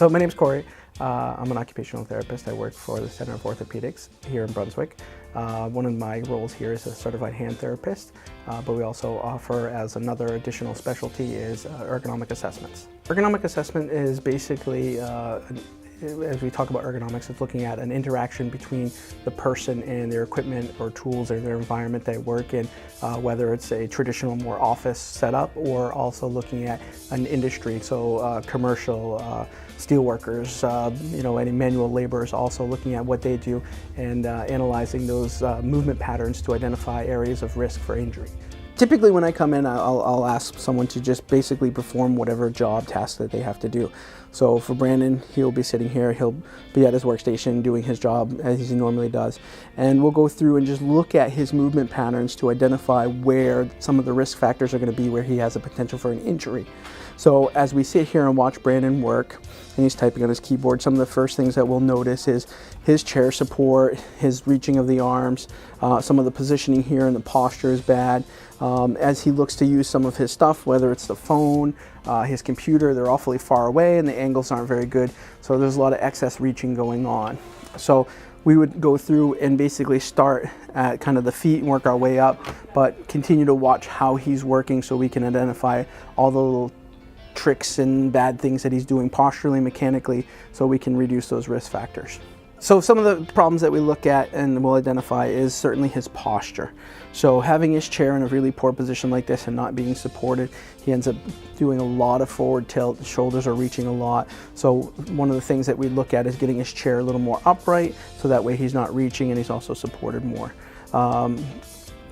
So my name's Corey. I'm an occupational therapist. I work for the Center of Orthopedics here in Brunswick. One of my roles here is a certified hand therapist, but we also offer as another additional specialty is ergonomic assessments. Ergonomic assessment is basically, as we talk about ergonomics, it's looking at an interaction between the person and their equipment or tools or their environment they work in, whether it's a traditional more office setup or also looking at an industry, so commercial, steel workers, any manual laborers, also looking at what they do and analyzing those movement patterns to identify areas of risk for injury. Typically when I come in, I'll ask someone to just basically perform whatever job task that they have to do. So for Brandon, he'll be sitting here, he'll be at his workstation doing his job as he normally does. And we'll go through and just look at his movement patterns to identify where some of the risk factors are going to be, where he has a potential for an injury. So as we sit here and watch Brandon work, and he's typing on his keyboard, some of the first things that we'll notice is his chair support, his reaching of the arms, some of the positioning here and the posture is bad. As he looks to use some of his stuff, whether it's the phone, his computer, they're awfully far away and the angles aren't very good. So there's a lot of excess reaching going on. So we would go through and basically start at kind of the feet and work our way up, but continue to watch how he's working so we can identify all the little tricks and bad things that he's doing posturally, mechanically, so we can reduce those risk factors. So some of the problems that we look at and we'll identify is certainly his posture. So having his chair in a really poor position like this and not being supported, he ends up doing a lot of forward tilt, the shoulders are reaching a lot. So one of the things that we look at is getting his chair a little more upright, so that way he's not reaching and he's also supported more.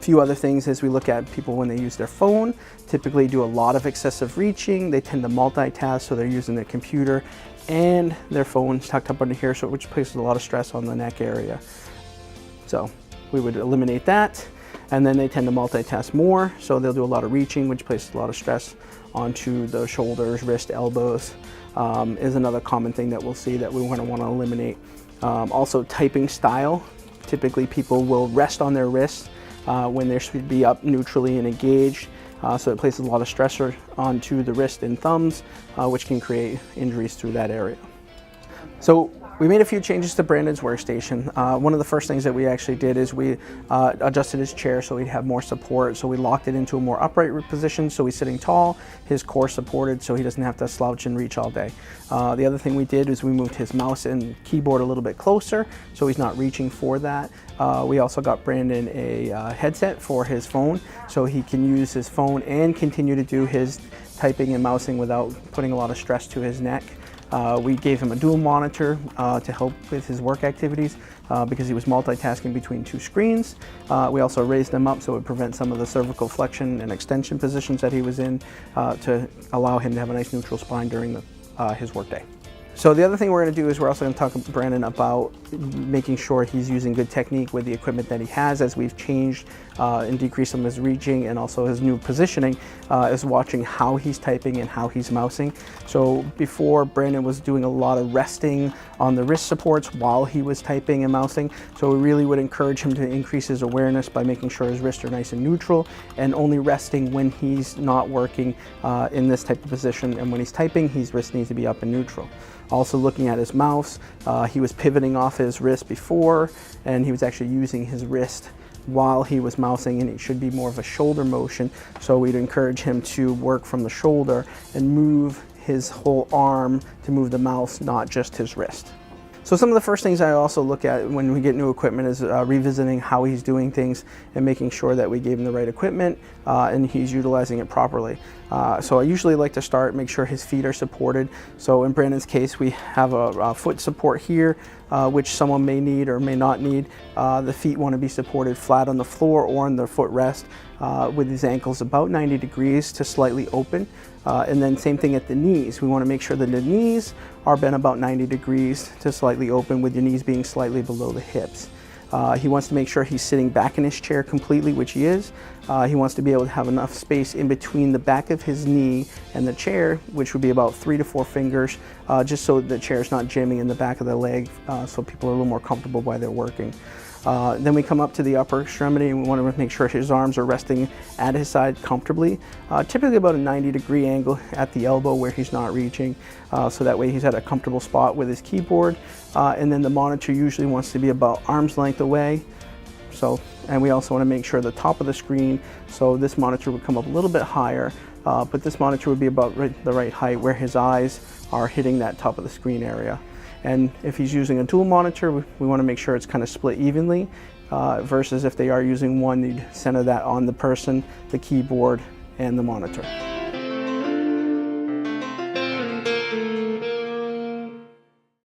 Few other things as we look at people when they use their phone, typically do a lot of excessive reaching. They tend to multitask, so they're using their computer and their phone tucked up under here, so which places a lot of stress on the neck area. So we would eliminate that. And then they tend to multitask more, so they'll do a lot of reaching, which places a lot of stress onto the shoulders, wrist, elbows, is another common thing that we'll see that we want to eliminate. Also typing style. Typically people will rest on their wrists when they should be up neutrally and engaged. So it places a lot of stressor onto the wrist and thumbs, which can create injuries through that area. So we made a few changes to Brandon's workstation. One of the first things that we actually did is we adjusted his chair so he'd have more support. So we locked it into a more upright position, so he's sitting tall, his core supported, so he doesn't have to slouch and reach all day. The other thing we did is we moved his mouse and keyboard a little bit closer, so he's not reaching for that. We also got Brandon a headset for his phone, so he can use his phone and continue to do his typing and mousing without putting a lot of stress to his neck. We gave him a dual monitor to help with his work activities because he was multitasking between two screens. We also raised them up so it would prevent some of the cervical flexion and extension positions that he was in to allow him to have a nice neutral spine during his workday. So the other thing we're going to do is we're also going to talk to Brandon about making sure he's using good technique with the equipment that he has, as we've changed and decreased some of his reaching and also his new positioning, is watching how he's typing and how he's mousing. So before, Brandon was doing a lot of resting on the wrist supports while he was typing and mousing. So we really would encourage him to increase his awareness by making sure his wrists are nice and neutral and only resting when he's not working in this type of position. And when he's typing, his wrist needs to be up and neutral. Also looking at his mouse, he was pivoting off his wrist before, and he was actually using his wrist while he was mousing, and it should be more of a shoulder motion. So we'd encourage him to work from the shoulder and move his whole arm to move the mouse, not just his wrist. So some of the first things I also look at when we get new equipment is revisiting how he's doing things and making sure that we gave him the right equipment and he's utilizing it properly. So I usually like to start, make sure his feet are supported. So in Brandon's case, we have a foot support here, which someone may need or may not need. The feet want to be supported flat on the floor or on the footrest with his ankles about 90 degrees to slightly open. And then same thing at the knees. We want to make sure that the knees are bent about 90 degrees to slightly open, with your knees being slightly below the hips. He wants to make sure he's sitting back in his chair completely, which he is. He wants to be able to have enough space in between the back of his knee and the chair, which would be about 3 to 4 fingers, just so the chair is not jamming in the back of the leg, so people are a little more comfortable while they're working. Then we come up to the upper extremity and we want to make sure his arms are resting at his side comfortably. Typically about a 90-degree angle at the elbow where he's not reaching, so that way he's at a comfortable spot with his keyboard. And then the monitor usually wants to be about arm's length away. And we also want to make sure the top of the screen, so this monitor would come up a little bit higher, but this monitor would be about the right height where his eyes are hitting that top of the screen area. And if he's using a dual monitor, we want to make sure it's kind of split evenly, versus if they are using one, you'd center that on the person, the keyboard, and the monitor.